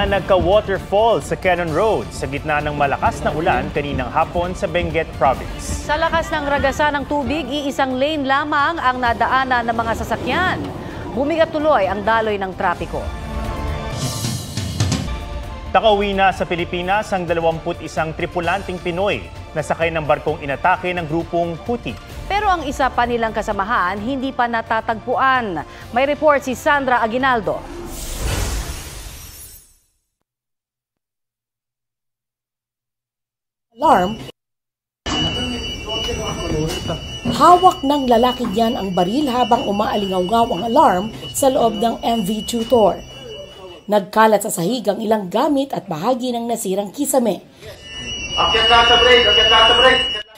Tila nagka-waterfall sa Cannon Road sa gitna ng malakas na ulan kaninang hapon sa Benguet Province. Sa lakas ng ragasan ng tubig, iisang lane lamang ang nadaanan ng mga sasakyan. Bumigat tuloy ang daloy ng trapiko. Nakauwi na sa Pilipinas ang 21 tripulanting Pinoy na sakay ng barkong inatake ng grupong Houthi. Pero ang isa pa nilang kasamahan hindi pa natatagpuan. May report si Sandra Aguinaldo. Alarm. Hawak ng lalaki niyan ang baril habang umaalingaw-ngaw ang alarm sa loob ng MV Tutor. Nagkalat sa sahig ang ilang gamit at bahagi ng nasirang kisame.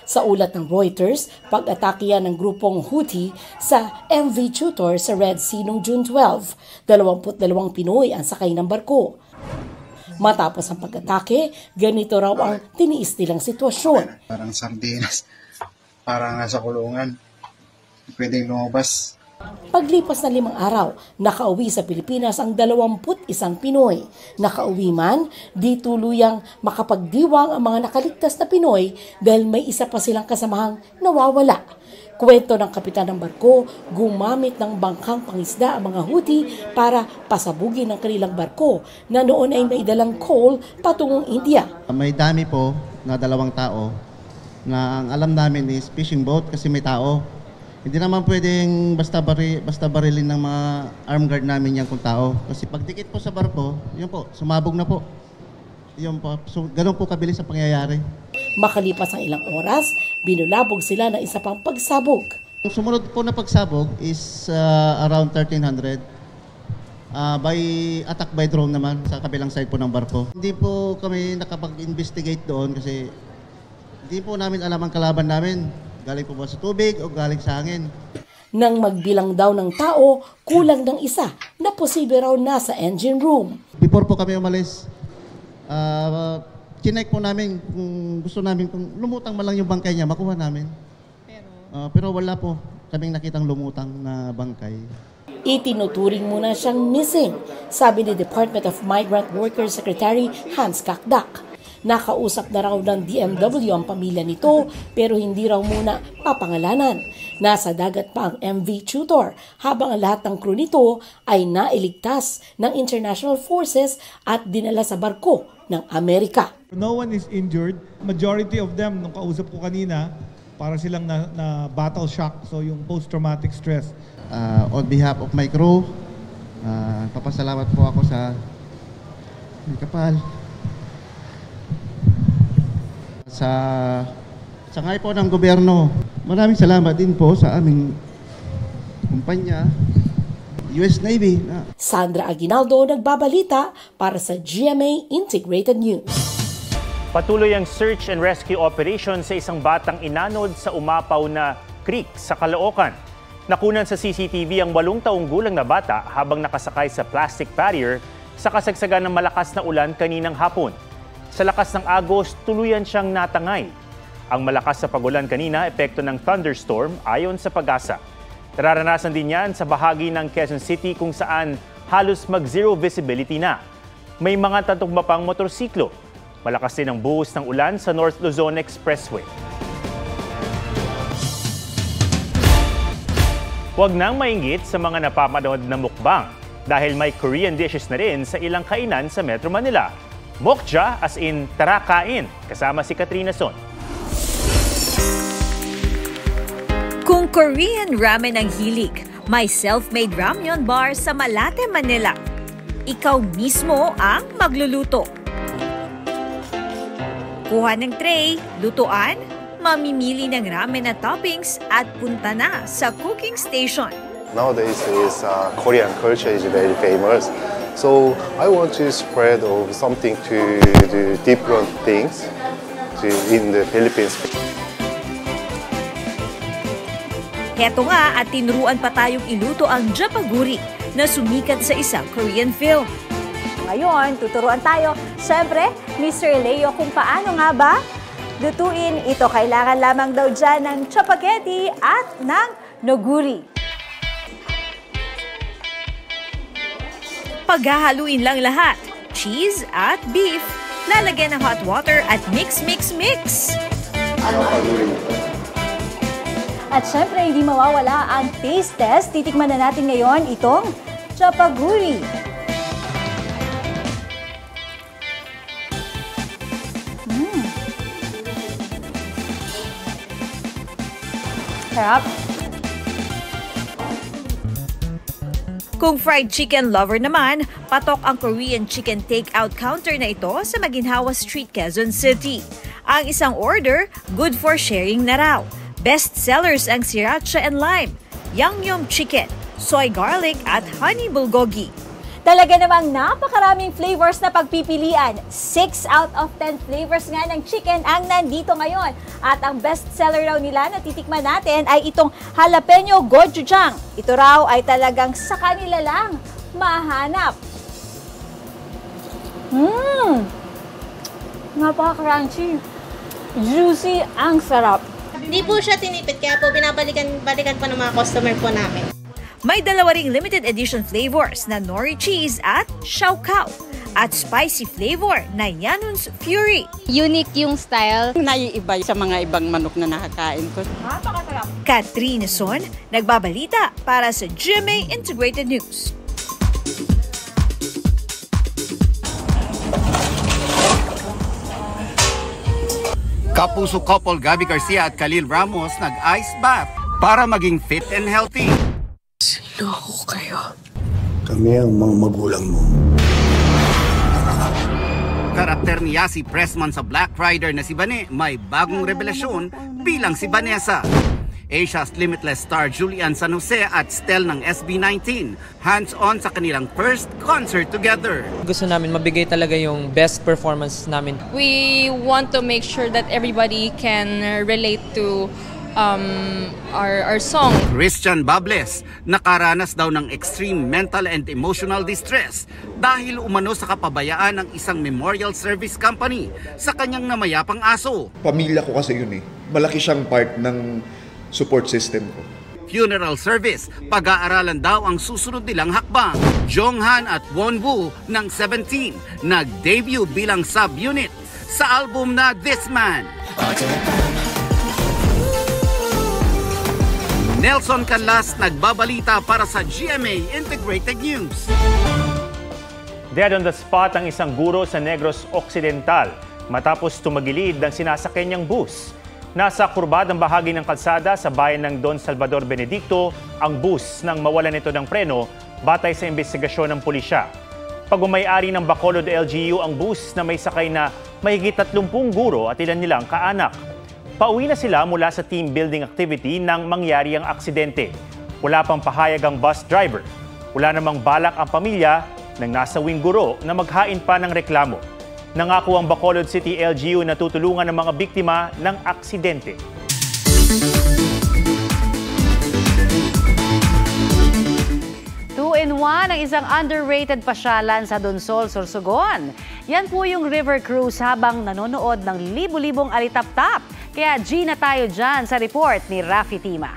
Sa ulat ng Reuters, pag-atake yan ng grupong Houthi sa MV Tutor sa Red Sea noong June 12. 22 Pinoy ang sakay ng barko. Matapos ang pag-atake, ganito raw ang tiniis nilang sitwasyon. Parang sardinas, parang nasa kulungan, pwedeng lumabas. Paglipas ng 5 araw, nakauwi sa Pilipinas ang 21 Pinoy. Nakauwi man, di tuluyang makapagdiwang ang mga nakaligtas na Pinoy dahil may isa pa silang kasamahang nawawala. Kwento ng kapitan ng barko, gumamit ng bangkang pangisda ang mga Houthi para pasabugin ang kanilang barko na noon ay may dalang coal patungong India. May dami po na 2 tao na ang alam namin is fishing boat kasi may tao. Hindi naman pwedeng basta barilin ng mga armed guard namin yan kung tao. Kasi pagdikit po sa barko, yun po, sumabog na po. Yun po. So, ganun po kabilis ang pangyayari. Makalipas ang ilang oras, binulabog sila ng isa pang pagsabog. Yung sumunod po na pagsabog is around 1300. Attack by drone naman sa kabilang side po ng barko. Hindi po kami nakapag-investigate doon kasi hindi po namin alam ang kalaban namin. Galing po ba sa tubig o galing sa hangin. Nang magbilang daw ng tao, kulang ng isa na posible raw nasa engine room. Before po kami umalis, chinek po namin kung gusto namin, kung lumutang man lang yung bangkay niya, makuha namin. Pero wala po kaming nakitang lumutang na bangkay. Itinuturing muna siyang missing, sabi ni Department of Migrant Workers Secretary Hans Kakdak. Nakausap na raw ng DMW ang pamilya nito pero hindi raw muna papangalanan. Nasa dagat pa ang MV Tutor habang ang lahat ng crew nito ay nailigtas ng international forces at dinala sa barko ng Amerika. No one is injured. Majority of them, nung kausap ko kanina, para silang na battle shock, so yung post-traumatic stress. On behalf of my crew, papasalamat po ako sa kapal. Sa ngayon po ng gobyerno, maraming salamat din po sa aming kumpanya, US Navy. Sandra Aguinaldo nagbabalita para sa GMA Integrated News. Patuloy ang search and rescue operation sa isang batang inanod sa umapaw na creek sa Caloocan. Nakunan sa CCTV ang 8 taong gulang na bata habang nakasakay sa plastic barrier sa kasagsagan ng malakas na ulan kaninang hapon. Sa lakas ng agos, tuluyan siyang natangay. Ang malakas sa pagulan kanina, epekto ng thunderstorm ayon sa Pag-asa. Nararanasan din yan sa bahagi ng Quezon City kung saan halos mag-zero visibility na. May mga tatugma pang motorsiklo. Malakas din ang buhos ng ulan sa North Luzon Expressway. Huwag nang mainggit sa mga napapanood na mukbang dahil may Korean dishes na rin sa ilang kainan sa Metro Manila. Mokja as in tara kain, kasama si Katrina Son. Kung Korean ramen ang hilig, may self-made ramyeon bar sa Malate, Manila. Ikaw mismo ang magluluto. Kuha ng tray, lutuan, mamimili ng ramen na toppings at punta na sa cooking station. Nowadays, Korean culture is very famous. So I want to spread of something to do different things in the Philippines. Heto nga at tinuruan pa tayong iluto ang japaguri na sumikat sa isang Korean film. Ngayon, tuturuan tayo, syempre, ni Sir Leo kung paano nga ba lutuin ito. Kailangan lamang daw dyan ng chapaghetti at ng noguri. Paghahaluin lang lahat. cheese at beef. Lalagyan ng hot water at mix. At syempre, hindi mawawala ang taste test. Titikman na natin ngayon itong chapaguri. Sarap. Kung fried chicken lover naman, patok ang Korean chicken take-out counter na ito sa Maginhawa Street, Quezon City. Ang isang order, good for sharing na raw. Best sellers ang sriracha and lime, yangnyeom chicken, soy garlic at honey bulgogi. Talaga namang napakaraming flavors na pagpipilian. 6 out of 10 flavors nga ng chicken ang nandito ngayon. At ang best seller raw nila na titikman natin ay itong jalapeno gochujang. Ito raw ay talagang sa kanila lang mahanap. Napaka-crunchy. Juicy, ang sarap. Hindi po siya tinipid, kaya po binabalikan pa ng mga customer po namin. May dalawa ring limited edition flavors na nori cheese at xiaokao at spicy flavor na Yanun's Fury. Unique yung style. Naiiba sa mga ibang manok na nakakain ko. Napakasarap. Catherine Son, nagbabalita para sa GMA Integrated News. Kapuso couple Gabby Garcia at Khalil Ramos nag-ice bath para maging fit and healthy. Sinoko kayo. Kami ang mga magulang mo. Karakter ni Yasi Pressman sa Black Rider na si Bane may bagong revelasyon bilang si Vanessa. Asia's Limitless star Julian San Jose at Stel ng SB19 hands-on sa kanilang first concert together. Gusto namin mabigay talaga yung best performance namin. We want to make sure that everybody can relate to our song. Christian Bables, nakaranas daw ng extreme mental and emotional distress dahil umano sa kapabayaan ng isang memorial service company sa kanyang namayapang aso. Pamilya ko kasi yun eh. Malaki siyang part ng support system ko. Funeral service, pag-aaralan daw ang susunod nilang hakbang. Jonghan at Wonwoo ng 17 nag-debut bilang subunit sa album na This Man. Nelson Canlas nagbabalita para sa GMA Integrated News. Dead on the spot ang isang guro sa Negros Occidental matapos tumagilid ng sinasakyan niyang bus. Nasa kurbadang bahagi ng kalsada sa bayan ng Don Salvador Benedicto ang bus nang mawalan ito ng preno batay sa investigasyon ng pulisya. Pag-umayari ng Bacolod LGU ang bus na may sakay na mahigit 30 guro at ilan nilang kaanak. Pauwi na sila mula sa team building activity nang mangyari ang aksidente. Wala pang pahayag ang bus driver. Wala namang balak ang pamilya ng nasawing guro na maghain pa ng reklamo. Nangako ang Bacolod City LGU na tutulungan ng mga biktima ng aksidente. Two-in-one ang isang underrated pasyalan sa Donsol, Sorsogon. Yan po yung river cruise habang nanonood ng libu-libong alitap-tap. Kaya G na tayo dyan sa report ni Rafi Tima.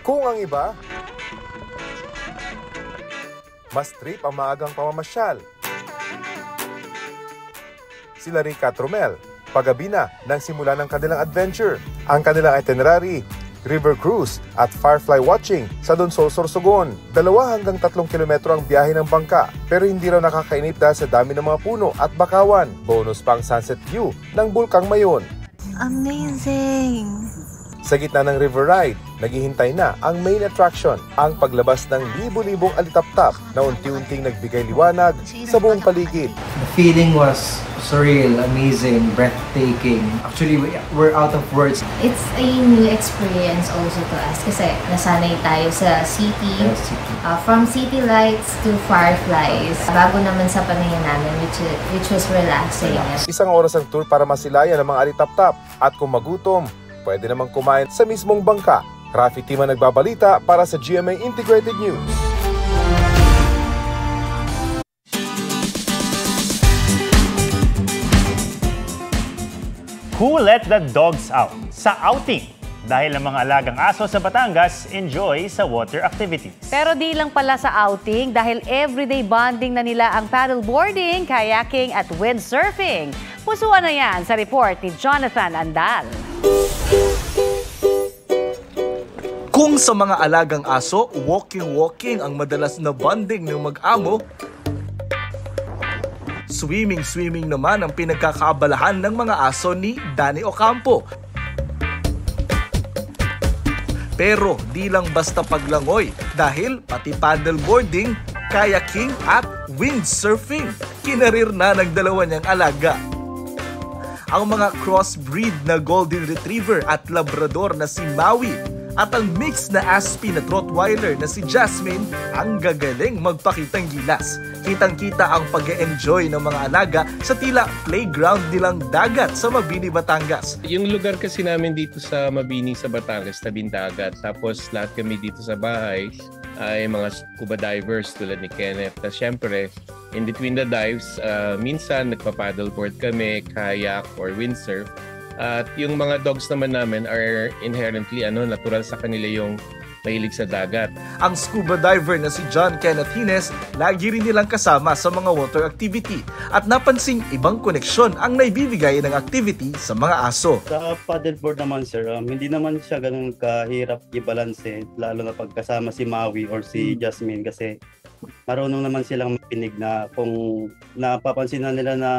Kung ang iba, mas trip ang maagang pamamasyal. Sila Rica at Romel, paggabi na nang simula ng kanilang adventure. Ang kanilang itinerary, river cruise at firefly watching sa Donsol, Sorsogon. 2 hanggang 3 kilometro ang biyahe ng bangka pero hindi raw nakakainip dahil sa dami ng mga puno at bakawan. Bonus pa ang sunset view ng Bulkang Mayon. Amazing! Sa gitna ng river ride, naghihintay na ang main attraction, ang paglabas ng libu-libong alitap-tap na unti-unting nagbigay liwanag sa buong paligid. The feeling was surreal, amazing, breathtaking. Actually, we're out of words. It's a new experience also to us kasi nasanay tayo sa city, from city lights to fireflies. Bago naman sa paningin namin, which was relaxing. Isang oras ang tour para masilayan ang mga alitap-tap at kung magutom, pwede namang kumain sa mismong bangka. Rafi Tima nagbabalita para sa GMA Integrated News. Who let the dogs out? Sa outing, Dahil ang mga alagang aso sa Batangas enjoy sa water activities. Pero di lang pala sa outing dahil everyday bonding na nila ang paddleboarding, kayaking at windsurfing. Pusuan na yan sa report ni Jonathan Andal. Kung sa mga alagang aso, walking ang madalas na bonding ng mag-amo, swimming naman ang pinagkakaabalahan ng mga aso ni Danny Ocampo. Pero di lang basta paglangoy dahil pati paddleboarding, kayaking at windsurfing, kinarir na ng dalawa niyang alaga. Ang mga crossbreed na Golden Retriever at Labrador na si Maui at ang mix na Aspie na Rottweiler na si Jasmine ang gagaling magpakitang gilas. Kitang-kita ang pag-e-enjoy ng mga alaga sa tila playground nilang dagat sa Mabini, Batangas. Yung lugar kasi namin dito sa Mabini sa Batangas, tabing dagat. Tapos lahat kami dito sa bahay ay mga scuba divers tulad ni Kenneth. Tapos syempre, in between the dives, minsan nagpa-paddleboard kami, kayak or windsurf. At yung mga dogs naman namin are inherently natural sa kanila yung mahilig sa dagat. Ang scuba diver na si John Kenneth Hines, lagi rin nilang kasama sa mga water activity at napansing ibang koneksyon ang naibibigay ng activity sa mga aso. Sa paddleboard naman sir, hindi naman siya ganun kahirap i-balance lalo na pagkasama si Maui or si Jasmine kasi marunong naman silang makinig na kung napapansin na nila na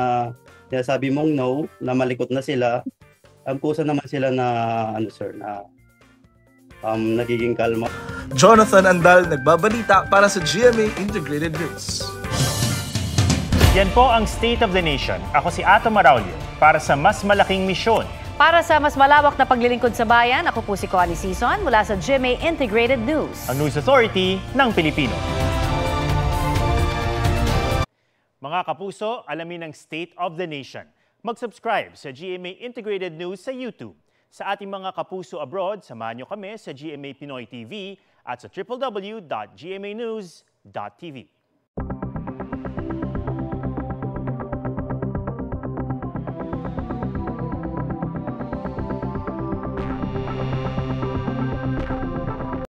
sabi mong no, na malikot na sila, ang kusa naman sila na nagiging kalma. Jonathan Andal nagbabalita para sa GMA Integrated News. Yan po ang State of the Nation. Ako si Ato Maraulio para sa mas malaking misyon. Para sa mas malawak na paglilingkod sa bayan, ako po si Connie Sison mula sa GMA Integrated News. Ang News Authority ng Pilipino. Mga kapuso, alamin ang State of the Nation. Mag-subscribe sa GMA Integrated News sa YouTube. Sa ating mga kapuso abroad, samahan nyo kami sa GMA Pinoy TV at sa www.gmanews.tv.